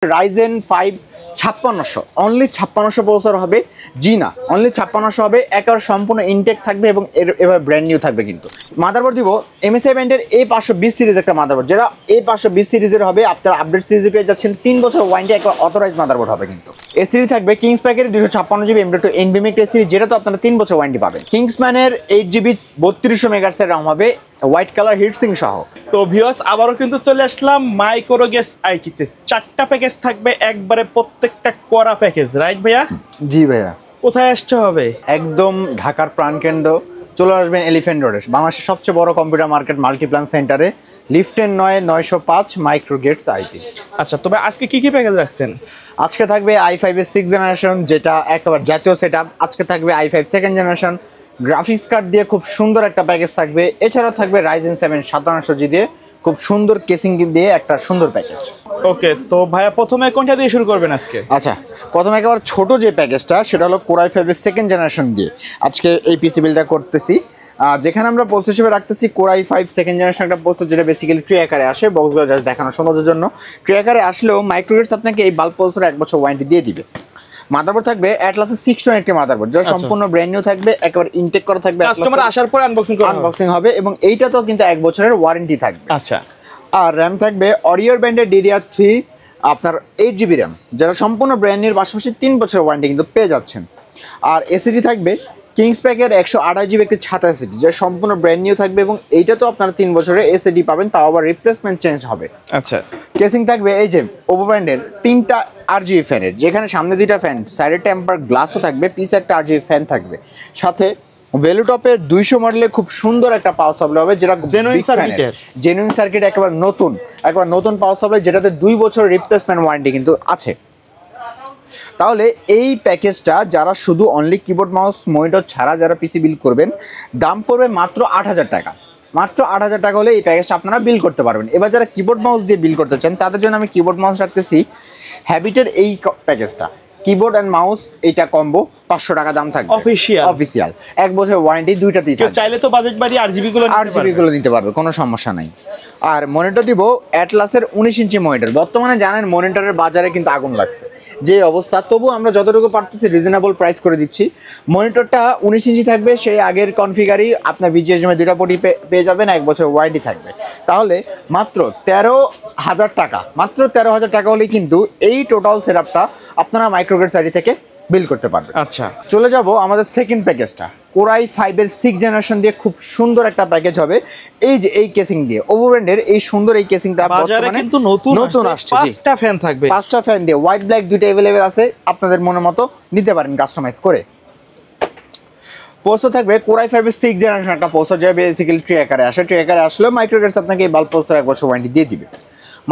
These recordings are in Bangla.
Ryzen 5 5600 অনলি 5600 প্রসেসর হবে। জি না, অনলি 5600 হবে, একেবারে সম্পূর্ণ ইনটেক থাকবে এবং এবার ব্র্যান্ড নিউ থাকবে। কিন্তু মাদারবোর্ড দিব MSI ব্র্যান্ডের A520 সিরিজ একটা মাদারবোর্ড, যেটা A520 সিরিজের হবে। আপনারা আপডেট সিরিজে পেয়ে যাচ্ছেন 3 বছর ওয়ারেন্টি, একটা অথরাইজ মাদারবোর্ড হবে। কিন্তু এসিডি থাকবে কিংসপ্যাকের 256GB M.2 NVMe এসিডি, যেটা তো আপনারা 3 বছর ওয়ারেন্টি পাবেন। কিংসম্যানের 8GB 3200 মেগাহার্টজের RAM হবে, হোয়াইট কালার হিটসিং সহ। তো ভিউয়ার্স আবারও কিন্তু চলে আসলাম মাইক্রোগেস আইকিতে। 4টা প্যাকেজ থাকবে, একবারে প্রত্যেকটা করা প্যাকেজ, রাইট ভাইয়া? জি ভাইয়া। কোথায় আসতে হবে? একদম ঢাকার প্রাণকেন্দ্র, চলে আসবেন এলিফ্যান্ট রোডে, বাংলাদেশের সবচেয়ে বড় কম্পিউটার মার্কেট মাল্টিপ্লান সেন্টারে, লিফটের 9/905 মাইক্রোগেটস আইটি। আচ্ছা, তবে আজকে কি কি প্যাকেজ রাখছেন? আজকে থাকবে i5 এর 6th জেনারেশন, যেটা একেবারে জাতীয় সেটআপ। আজকে থাকবে i5 2nd generation, graphics card দিয়ে খুব সুন্দর একটা প্যাকেজ থাকবে। এছাড়াও থাকবে Ryzen 7 5700G দিয়ে খুব সুন্দর কেসিং দিয়ে একটা সুন্দর প্যাকেজ। ওকে, তো ভাইয়া প্রথমে কোনটা দিয়ে শুরু করবেন আজকে? আচ্ছা, প্রথমে একেবারে ছোট যে প্যাকেজটা, সেটা হলো Core i5 এর 2nd জেনারেশন দিয়ে আজকে এই পিসি বিলটা করতেছি। যেখানে আমরা প্রসেসর হিসেবে রাখতেছি Core i5 2nd জেনারেশন একটা প্রসেসর, যেটা বেসিক্যালি ট্রি আকারে আসে, বক্সগুলো জাস্ট দেখানো সৌন্দর্যের জন্য। ট্রি আকারে আসলেও মাইক্রোগেটস আপনাকে এই বাল্ব প্রসেসর 1 বছর ওয়ারেন্টি দিয়ে দিবে। মাদারবোর্ড থাকবে অ্যাটলাসের 6 একটি মাদারবোর্ড, যেটা সম্পূর্ণ ব্র্যান্ড নিউ থাকবে, একেবারে ইনটেক করা থাকবে। কাস্টমার আসার পর আনবক্সিং হবে এবং এইটা তো কিন্তু 1 বছরের ওয়ারেন্টি থাকবে। আচ্ছা, আর র্যাম থাকবে অরিওর ব্র্যান্ডের DDR3 আপনার 8GB র্যাম, যেটা সম্পূর্ণ ব্র্যান্ড নিউর পাশাপাশি 3 বছরের ওয়ারেন্টি কিন্তু পেয়ে যাচ্ছেন। আর এসিডি থাকবে কিংসপ্যাকের 128GB একটি ছাতা এসিডি, যেটা সম্পূর্ণ ব্র্যান্ড নিউ থাকবে এবং এইটা তো আপনারা 3 বছরের এসিডি পাবেন, তাও আবার রিপ্লেসমেন্ট চেঞ্জ হবে। আচ্ছা, কেসিং থাকবে এই যে ওভো ব্র্যান্ডের 3টা RGB ফ্যানের, যেখানে সামনে 2টা ফ্যান, সাইডে টেম্পার গ্লাসও থাকবে, পিছে একটা RGB ফ্যান থাকবে। সাথে ভেলুটপের 200 মডেলের খুব সুন্দর একটা পাওয়ার সাপ্লাই হবে, যেটা জেনুইন সার্কিট, একেবারে নতুন পাওয়ার সাপ্লাই, যেটাতে 2 বছর রিপ্লেসমেন্ট ওয়ারেন্টি কিন্তু আছে। তাহলে এই প্যাকেজটা যারা শুধু অনলি কিবোর্ড মাউস মনিটর ছাড়া যারা পিসি বিল করবেন, দাম পড়বে মাত্র 8000 টাকা। মাত্র 8000 টাকা হলে এই প্যাকেজটা আপনারা বিল করতে পারবেন। এবার যারা কিবোর্ড মাউস দিয়ে বিল করতে চান, তাদের জন্য আমি কিবোর্ড মাউস রাখতেছি হ্যাবিটের এই প্যাকেজটা, কিবোর্ড অ্যান্ড মাউস, এইটা কম্বো 500 টাকা দাম থাকবে। অফিসিয়াল 1 বছর ওয়ারেন্টি, দুইটাতেই থাকবে। চাইলে তো বাজেট বাড়িয়ে RGB গুলো নিতে পারবে, কোনো সমস্যা নাই। আর মনিটর দিব অ্যাটলাসের 19 ইঞ্চি মনিটর। বর্তমানে জানেন মনিটরের বাজারে কিন্তু আগুন লাগছে যে অবস্থা, তবু আমরা যতটুকু পারতেছি রিজনেবল প্রাইস করে দিচ্ছি। মনিটরটা 19 ইঞ্চি থাকবে, সেই আগের কনফিগারই আপনার BGSM 2টা পটি পেয়ে যাবেন, 1 বছর ওয়ারেন্টি থাকবে। তাহলে মাত্র 13,000 টাকা, মাত্র 13,000 টাকা হলেই কিন্তু এই টোটাল সেটআপটা আপনারা মাইক্রোগেটস আইডি থেকে বিল করতে পারবেন। আচ্ছা, চলে যাব আমাদের সেকেন্ড প্যাকেজটা, Core i5 এর 6th জেনারেশন দিয়ে খুব সুন্দর একটা প্যাকেজ হবে। এই যে এই কেসিং দিয়ে ওভো ব্র্যান্ডের এই সুন্দর এই কেসিংটা বাজারে কিন্তু নতুন আসছে। 5টা ফ্যান থাকবে, 5টা ফ্যান দিয়ে হোয়াইট ব্ল্যাক দুইটা अवेलेबल আছে, আপনাদের মনের মতো নিতে পারেন কাস্টমাইজ করে। প্রসেসর থাকবে Core i5 এর 6th জেনারেশন একটা প্রসেসর, যেটা বেসিক্যালি ট্রি আকারে আসে। ট্রি আকারে আসলেও মাইক্রোগেটস আপনাকে এই বাল্ব প্রসেসর 1 বছর ওয়ারেন্টি দিয়ে দিবে।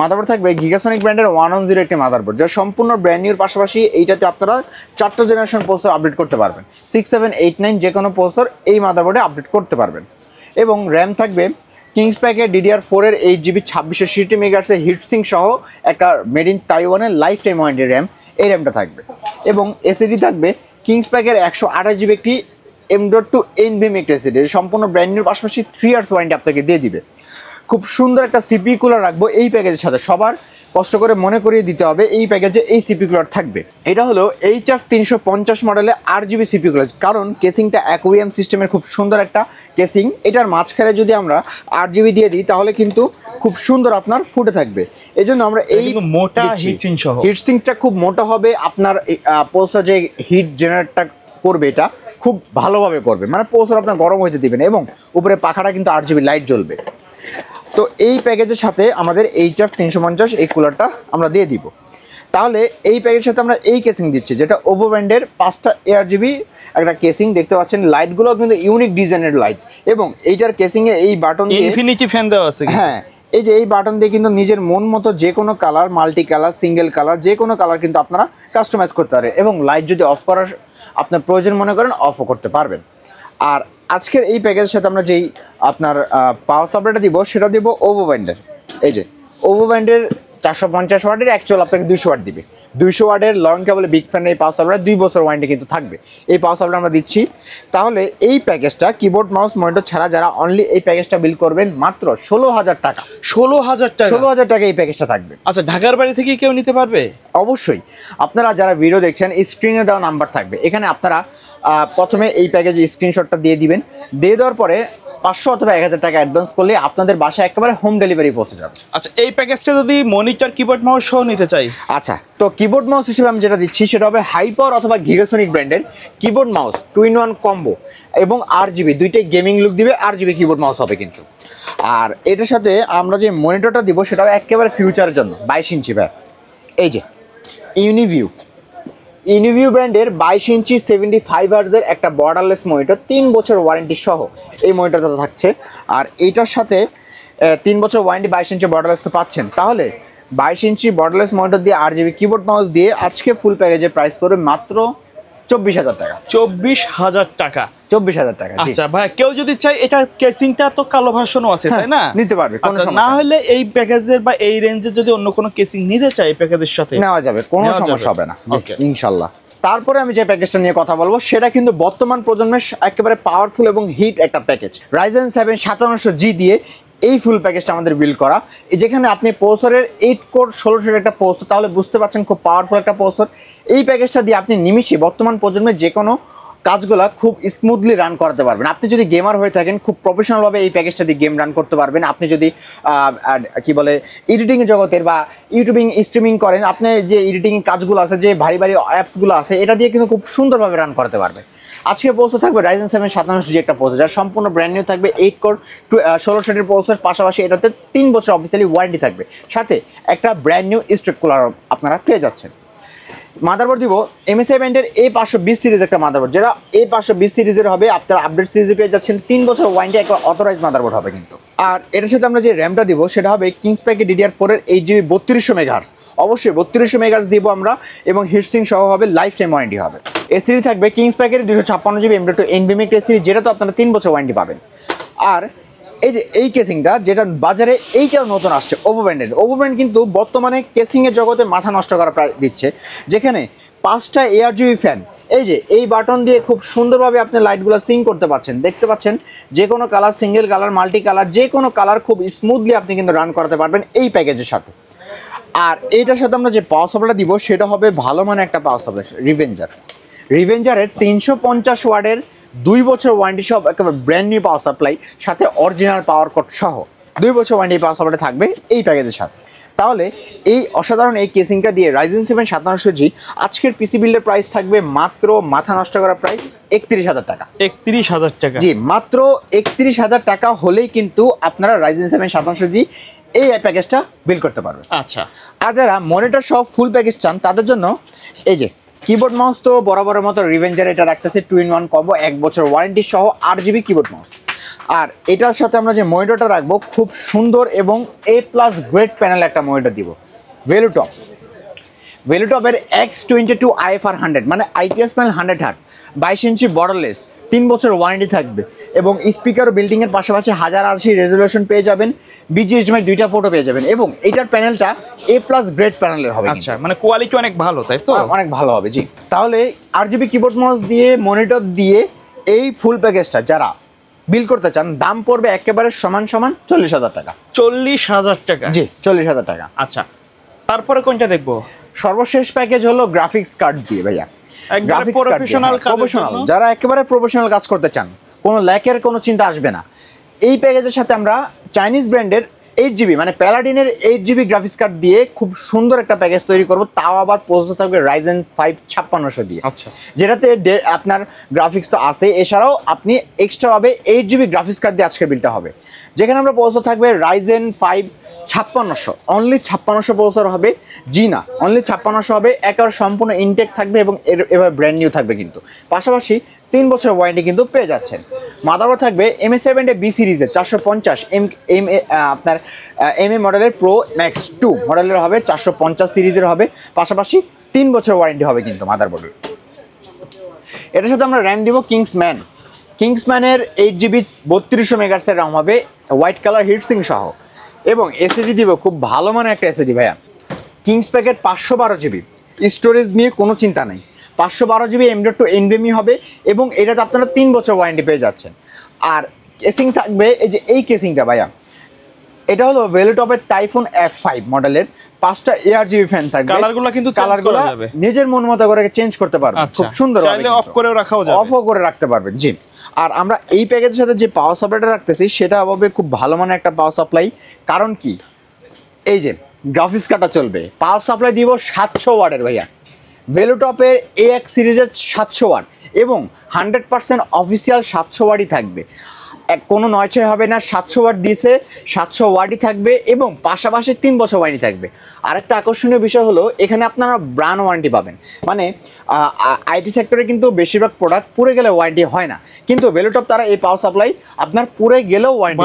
মাদারবোর্ড থাকবে গিগাসনিক ব্র্যান্ডের 110 একটি মাদারবোর্ড, যা সম্পূর্ণ ব্র্যান্ড নিউর পাশাপাশি এইটাতে আপনারা 4টা জেনারেশন প্রসেসর আপডেট করতে পারবেন। 6, 7, 8, 9 যে কোনো প্রসেসর এই মাদারবোর্ডে আপডেট করতে পারবেন। এবং র্যাম থাকবে কিংসপ্যাকের DDR4 এর 8GB 2660 মেগাহার্টজের হিটসিং সহ একটা মেড ইন তাইওয়ানের লাইফ টাইম ওয়ারেন্টি র্যাম, এই র্যামটা থাকবে। এবং এসিডি থাকবে কিংসপ্যাকের 128GB একটি M.2 NVMe এসিডি, সম্পূর্ণ ব্র্যান্ড নিউর পাশাপাশি 3 ইয়ার্স ওয়ারেন্টি আপনাকে দিয়ে দিবে। খুব সুন্দর একটা সিপি কুলার রাখবো এই প্যাকেজের সাথে। সবার কষ্ট করে মনে করিয়ে দিতে হবে এই প্যাকেজে এই সিপি কুলার থাকবে। এটা হলো HF 350 মডেলের RGB সিপি কুলার, কারণ কেসিংটা অ্যাকুয়ারিয়াম সিস্টেমের খুব সুন্দর একটা কেসিং। এটার মাঝখানে যদি আমরা RGB দিয়ে দিই, তাহলে কিন্তু খুব সুন্দর আপনার ফুটে থাকবে। এই জন্য আমরা এই মোটা হিটসিংটা খুব মোটা হবে, আপনার প্রসেসর যে হিট জেনারেটটা করবে এটা খুব ভালোভাবে করবে, মানে প্রসেসর আপনার গরম হইতে দিবেন এবং উপরে পাখাটা কিন্তু RGB লাইট জ্বলবে। তো এই প্যাকেজের সাথে আমাদের HF 350 এই কুলারটা আমরা দিয়ে দিব। তাহলে এই প্যাকেজের সাথে আমরা এই কেসিং দিচ্ছি, যেটা ওভো ব্র্যান্ডের 5টা ARGB একটা কেসিং দেখতে পাচ্ছেন। লাইটগুলো কিন্তু ইউনিক ডিজাইনের লাইট, এবং এইটার কেসিংয়ে এই বাটন দিয়ে ইনফিনিটি ফ্যান দেওয়া আছে। হ্যাঁ, এই যে এই বাটন দিয়ে কিন্তু নিজের মন মতো যে কোনো colour, multi colour, single colour, যে কোনো কালার কিন্তু আপনারা কাস্টমাইজ করতে পারেন। এবং লাইট যদি অফ করার আপনার প্রয়োজন মনে করেন, অফও করতে পারবেন। আর আজকের এই প্যাকেজের সাথে আমরা যেই আপনার পাওয়ার সাপ্লাইটা দিব, সেটা দিব ওভো ব্র্যান্ডের। এই যে ওভো ব্র্যান্ডের 450 ওয়াটের, অ্যাকচুয়াল আপনাকে 200 ওয়াট দিবে। 200 ওয়াটের লং কেবলের বিগ ফ্যানের এই পাওয়ার সাপ্লাই 2 বছর ওয়ারেন্টি কিন্তু থাকবে। এই পাওয়ার সাপ্লাই আমরা দিচ্ছি। তাহলে এই প্যাকেজটা কিবোর্ড মাউস মনিটর ছাড়া যারা অনলি এই প্যাকেজটা বিল করবেন মাত্র 16,000 টাকা। 16,000 টাকা? 16,000 টাকা এই প্যাকেজটা থাকবে। আচ্ছা, ঢাকার বাড়ি থেকে কেউ নিতে পারবে? অবশ্যই। আপনারা যারা ভিডিও দেখছেন স্ক্রিনে দেওয়া নাম্বার থাকবে, এখানে আপনারা প্রথমে এই প্যাকেজের স্ক্রিনশটটা দিয়ে দিবেন। দিয়ে দেওয়ার পরে 500 অথবা 1000 টাকা অ্যাডভান্স করলে আপনাদের বাসায় একেবারে হোম ডেলিভারি পৌঁছে যাবে। আচ্ছা, এই প্যাকেজটা যদি মনিটর কিবোর্ড মাউস সহ নিতে চাই? আচ্ছা, তো কিবোর্ড মাউস হিসেবে আমি যেটা দিচ্ছি সেটা হবে হাইপাওয়ার অথবা গিগাসনিক ব্র্যান্ডের কিবোর্ড মাউস 2-in-1 কম্বো এবং RGB দুইটাই গেমিং লুক দিবে। RGB কিবোর্ড মাউস হবে কিন্তু। আর এটার সাথে আমরা যে মনিটরটা দিব সেটাও একেবারে ফিউচারের জন্য 22 ইঞ্চি ভাই। এই যে ইউনিভিউ ব্র্যান্ডের 22 ইঞ্চি 75 হার্টজের একটা বর্ডারলেস মনিটর, 3 বছর ওয়ারেন্টি সহ এই মনিটরটা থাকছে। আর এইটার সাথে 3 বছর ওয়ারেন্টি 22 ইঞ্চি বর্ডারলেস তো পাচ্ছেন। তাহলে 22 ইঞ্চি বর্ডারলেস মনিটর দিয়ে RGB কিবোর্ড মাউস দিয়ে আজকে ফুল প্যাকেজের প্রাইস পড়বে মাত্র 24,000 টাকা। 24,000 টাকা? 24,000 টাকা। আচ্ছা ভাই, কেউ যদি চাই, এটা কেসিংটা তো কালো ভার্সনও আছে তাই না? নিতে পারবে, কোনো আচ্ছা, সমস্যা না হলে এই প্যাকেজের বা এই রেঞ্জের যদি অন্য কোনো কেসিং নিতে চাই এই প্যাকেজের সাথে নেওয়া যাবে, কোনো নেওয়া সমস্যা যাবে। হবে না ওকে। ইনশাআল্লাহ। তারপরে আমি যে প্যাকেজটা নিয়ে কথা বলবো সেটা কিন্তু বর্তমান প্রজন্মের একেবারে পাওয়ারফুল এবং হিট একটা প্যাকেজ। Ryzen 7 5700G দিয়ে এই ফুল প্যাকেজটা আমাদের বিল্ড করা, যেখানে আপনি প্রসেসরের 8 কোর 16 একটা প্রসেসর, তাহলে বুঝতে পারছেন খুব পাওয়ারফুল একটা প্রসেসর। এই প্যাকেজটা দিয়ে আপনি নিমিষে বর্তমান প্রজন্মের যে কোনো কাজগুলো খুব স্মুথলি রান করতে পারবেন। আপনি যদি গেমার হয়ে থাকেন খুব প্রফেশনালভাবে এই প্যাকেজটা দিয়ে গেম রান করতে পারবেন। আপনি যদি কি বলে এডিটিং জগতের বা ইউটিউবিং স্ট্রিমিং করেন, আপনি যে এডিটিং কাজগুলো আছে, যে ভারী ভারী অ্যাপসগুলো আছে, এটা দিয়ে কিন্তু খুব সুন্দরভাবে রান করতে পারবে। আজকে প্রসেসর থাকবে Ryzen 7 5700G একটা প্রসেসর, যার সম্পূর্ণ ব্র্যান্ড নিউ থাকবে 8 কোর 16 প্রসেসর, পাশাপাশি এটাতে 3 বছর অফিসিয়ালি ওয়ারেন্টি থাকবে, সাথে একটা ব্র্যান্ড নিউ স্ট্রেট কুলার আপনারা পেয়ে যাচ্ছেন। মাদারবোর্ড দিব MSI ব্র্যান্ডের A520 সিরিজ একটা মাদারবোর্ড, যেটা A520 সিরিজের হবে। আপনারা আপডেট সিরিজে পেয়ে যাচ্ছেন 3 বছর ওয়ারেন্টি, একটা অথরাইজ মাদারবোর্ড হবে কিন্তু। আর এটার সাথে আমরা যে র্যামটা দিব সেটা হবে কিংসপ্যাকের DDR4 এর 8GB 3200 মেগাহার্টজ। অবশ্যই 3200 মেগাহার্টজ দিব আমরা, এবং হিটসিং সহ হবে, লাইফ টাইম ওয়ারেন্টি হবে। এসিডি থাকবে কিংসপ্যাকের 256GB M.2 NVMe এসিডি, যেটা তো আপনারা 3 বছর ওয়ারেন্টি পাবেন। আর এই যে এই কেসিংটা যেটা বাজারে এইটাও নতুন আসছে ওভো ব্র্যান্ড কিন্তু বর্তমানে কেসিংয়ের জগতে মাথা নষ্ট করা প্রায় দিচ্ছে, যেখানে 5টা ARGB ফ্যান, এই যে এই বাটন দিয়ে খুব সুন্দরভাবে আপনি লাইটগুলো সিং করতে পারছেন। দেখতে পাচ্ছেন যে কোনো colour, single colour, multi colour, যে কোনো কালার খুব স্মুথলি আপনি কিন্তু রান করাতে পারবেন এই প্যাকেজের সাথে। আর এইটার সাথে আমরা যে পাওয়ার সাপ্লাইটা দিব সেটা হবে ভালো মানের একটা পাওয়ার সাপ্লাই, রিভেঞ্জারের 350 ওয়াটের 2 বছর ওয়ারেন্টি সহ একেবারে ব্র্যান্ড নিউ পাওয়ার সাপ্লাই, সাথে অরিজিনাল পাওয়ার কোড সহ 2 বছর ওয়ারেন্টি পাওয়ার সাপ্লাই থাকবে এই প্যাকেজের সাথে। তাহলে এই অসাধারণ এই কেসিংটা দিয়ে Ryzen 7 5700G আজকের পিসি বিল্ডের প্রাইস থাকবে মাত্র মাথা নষ্ট করা প্রাইস 31,000 টাকা। 31,000 টাকা? জি, মাত্র 31,000 টাকা হলেই কিন্তু আপনারা Ryzen 7 5700G এই প্যাকেজটা বিল করতে পারবেন। আচ্ছা, আর যারা মনিটর সহ ফুল প্যাকেজ চান তাদের জন্য এই যে কিবোর্ড মাউস তো বরাবরের মতো রিভেঞ্জার এটা রাখতেছে 2-in-1 কম্বো, 1 বছর ওয়ারেন্টি সহ 8GB কিবোর্ড মাউস। আর এটার সাথে আমরা যে মনিটরটা রাখবো খুব সুন্দর এবং A+ গ্রেড প্যানেল একটা মনিটর দিব, ভেলুটপের X22 IFR 100, মানে IPS প্যানেল 100 হার্টজ, 22 ইঞ্চি বর্ডারলেস, 3 বছর ওয়ারেন্টি থাকবে, এবং স্পিকার ও বিল্ডিংয়ের পাশাপাশি 1080 রেজলিউশন পেয়ে যাবেন, BGHDMI 2টা পোর্টও পেয়ে যাবেন, এবং এইটার প্যানেলটা A+ গ্রেড প্যানেলের হবে। আচ্ছা, মানে কোয়ালিটি অনেক ভালো তাই তো? অনেক ভালো হবে, জি। তাহলে RGB কিবোর্ড মাউস দিয়ে মনিটর দিয়ে এই ফুল প্যাকেজটা যারা বিল করতে চান দাম পড়বে একেবারে সমান 40,000 টাকা। 40,000 টাকা? জি, 40,000 টাকা। আচ্ছা, তারপরে কোনটা দেখবো? সর্বশেষ প্যাকেজ হলো গ্রাফিক্স কার্ড দিয়ে ভাইয়া, একবারে প্রফেশনাল যারা একেবারে প্রফেশনাল কাজ করতে চান, কোনো ল্যাকের কোনো চিন্তা আসবে না। এই প্যাকেজের সাথে আমরা চাইনিজ ব্র্যান্ডের 8GB মানে প্যালাডিনের 8GB গ্রাফিক্স কার্ড দিয়ে খুব সুন্দর একটা প্যাকেজ তৈরি করব, তাও আবার প্রসেসর থাকবে Ryzen 5 5600 দিয়ে। আচ্ছা, যেটাতে আপনার গ্রাফিক্স তো আছে, এছাড়াও আপনি এক্সট্রাভাবে 8GB গ্রাফিক্স কার্ড দিয়ে আজকে বিলটা হবে, যেখানে আমরা প্রসেসর থাকবে Ryzen 5 5600, অনলি 5600 প্রসেসর হবে, জি না, অনলি 5600 হবে, একেবারে সম্পূর্ণ ইনটেক থাকবে এবং এবার ব্র্যান্ড নিউ থাকবে কিন্তু, পাশাপাশি 3 বছর ওয়ারেন্টি কিন্তু পেয়ে যাচ্ছেন। মাদারবোর্ড থাকবে MSI ব্র্যান্ডের B সিরিজের 450 আপনার MA মডেলের Pro Max 2 মডেলের হবে, 450 সিরিজের হবে, পাশাপাশি 3 বছর ওয়ারেন্টি হবে কিন্তু মাদারবোর্ডের। এটার সাথে আমরা র্যাম দিব কিংসম্যানের 8GB 3200 মেগাহার্টজের র্যাম হবে, হোয়াইট কালার হিটসিং সহ, এবং এসএসডি দিব খুব ভালো মানের একটা এসএসডি ভাইয়া, কিংস প্যাকেট 512GB স্টোরেজ নিয়ে কোনো চিন্তা নেই। 512 GB M.2 NVMe হবে এবং এটাতে আপনারা 3 বছর ওয়ারেন্টি পেয়ে যাচ্ছেন। আর কেসিং থাকবে এই যে এই কেসিংটা ভাইয়া, এটা হলো ভেলোটপের টাইফুন F5 মডেলের 5টা ARGB ফ্যান থাকবে। কালারগুলো কিন্তু চেঞ্জ করা যাবে, নিজের মন মতো করে চেঞ্জ করতে পারবেন, খুব সুন্দর, চাইলে অফ করেও রাখাও যাবে, অফও করে রাখতে পারবেন। জি, আর আমরা এই প্যাকেজের সাথে যে পাওয়ার সাপ্লাইটা রাখতেছি সেটা হবে খুব ভালো মানের একটা পাওয়ার সাপ্লাই। কারণ কি, এই যে গ্রাফিক্স কার্ডটা চলবে, পাওয়ার সাপ্লাই দিব 700 ওয়াটের ভাইয়া, ভেলোটপের AX সিরিজের 700 ওয়াট এবং 100% অফিসিয়াল 700 ওয়াটই থাকবে, কোনো নয়ছয় হবে না। 700 ওয়াট দিয়েছে, 700 ওয়াটই থাকবে এবং পাশাপাশি 3 বছর ওয়ারেন্টি থাকবে। আরেকটা আকর্ষণীয় বিষয় হলো এখানে আপনারা ব্র্যান্ড ওয়ারেন্টি পাবেন। মানে আইটি সেক্টরে কিন্তু বেশিরভাগ প্রোডাক্ট পুড়ে গেলে ওয়ারেন্টি হয় না, কিন্তু ভেলোটপ তারা এই পাওয়ার সাপ্লাই আপনার পুড়ে গেলেও ওয়ারেন্টি,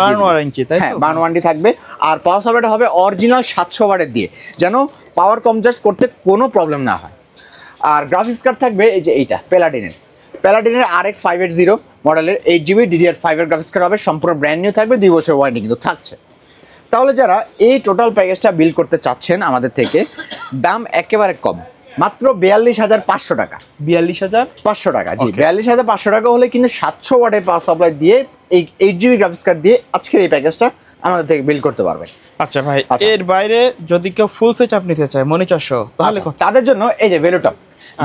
হ্যাঁ ব্র্যান্ড ওয়ারেন্টি থাকবে। আর পাওয়ার সাপ্লাইটা হবে অরিজিনাল 700 ওয়াটের দিয়ে, যেন পাওয়ার কনজাস্ট করতে কোনো প্রবলেম না হয়। আর গ্রাফিক্স কার্ড থাকবে এই যে এইটা প্যালাডিনের RX 580 মডেলের 8GB DDR5 এর গ্রাফিক্স কার্ড হবে, সম্পূর্ণ ব্র্যান্ড নিউ থাকবে, 2 বছর ওয়ারেন্টি কিন্তু থাকছে। তাহলে যারা এই টোটাল প্যাকেজটা বিল করতে চাচ্ছেন আমাদের থেকে, দাম একেবারে কম, মাত্র 42,500 টাকা। 42,500 টাকা, জি 42,500 টাকা হলে কিন্তু 700 ওয়াটের পাওয়ার সাপ্লাই দিয়ে এই 8GB গ্রাফিক্স কার্ড দিয়ে আজকের এই প্যাকেজটা আমাদের থেকে বিল করতে পারবেন। আচ্ছা ভাই, এর বাইরে যদি কেউ ফুল সেটআপ নিতে চায় মনিটর সহ, তাহলে তাদের জন্য এই যে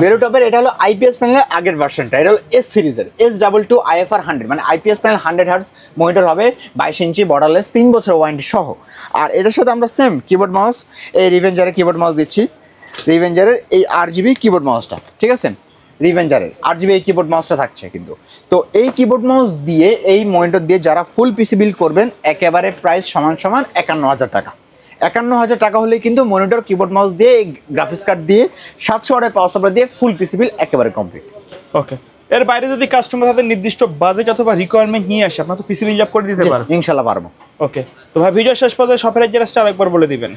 ভেলোটপের এটা হলো IPS প্যানেলের আগের ভার্সনটা, এটা হলো S সিরিজের S22 IFR 100, মানে IPS প্যানেল 100 হার্টজ মনিটর হবে, 22 ইঞ্চি বর্ডারলেস, 3 বছর ওয়ারেন্টি সহ। আর এটার সাথে আমরা সেম কিবোর্ড মাউস, এই রিভেঞ্জারের কিবোর্ড মাউস দিচ্ছি, রিভেঞ্জারের এই RGB কিবোর্ড মাউসটা, ঠিক আছে, রিভেঞ্জারের RGB এই কিবোর্ড মাউসটা থাকছে কিন্তু। তো এই কিবোর্ড মাউস দিয়ে, এই মনিটর দিয়ে যারা ফুল পিসি বিল করবেন, একেবারে প্রাইস সমান 51,000 টাকা। 51,000 টাকা হলে কিন্তু মনিটর, কিবোর্ড মাউস দিয়ে, গ্রাফিক্স কার্ড দিয়ে, 700 ওয়াটের পাওয়ার সাপ্লাই দিয়ে ফুল পিসি বিল একেবারে কমপ্লিট। ওকে, এর বাইরে যদি কাস্টমার তাদের নির্দিষ্ট বাজেট অথবা রিকোয়ারমেন্ট নিয়ে আসে, আপনারা তো পিসি বিল করে দিতে পারবেন? ইনশাআল্লাহ পারবো। ওকে, তো ভাই ভিডিও শেষ পর্যন্ত শপের অ্যাড্রেসটা আরেকবার বলে দিবেন।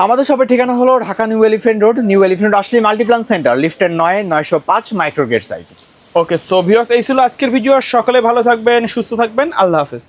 আমাদের শপের ঠিকানা হলো ঢাকা নিউ এলিফ্যান্ট রোড, আসলে মাল্টিপ্লান সেন্টার, লিফটের 905 মাইক্রোগেট সাইট। ওকে, সো ভিউয়ার্স, এই ছিল আজকের ভিডিও। সকলে ভালো থাকবেন, সুস্থ থাকবেন, আল্লাহ হাফেজ।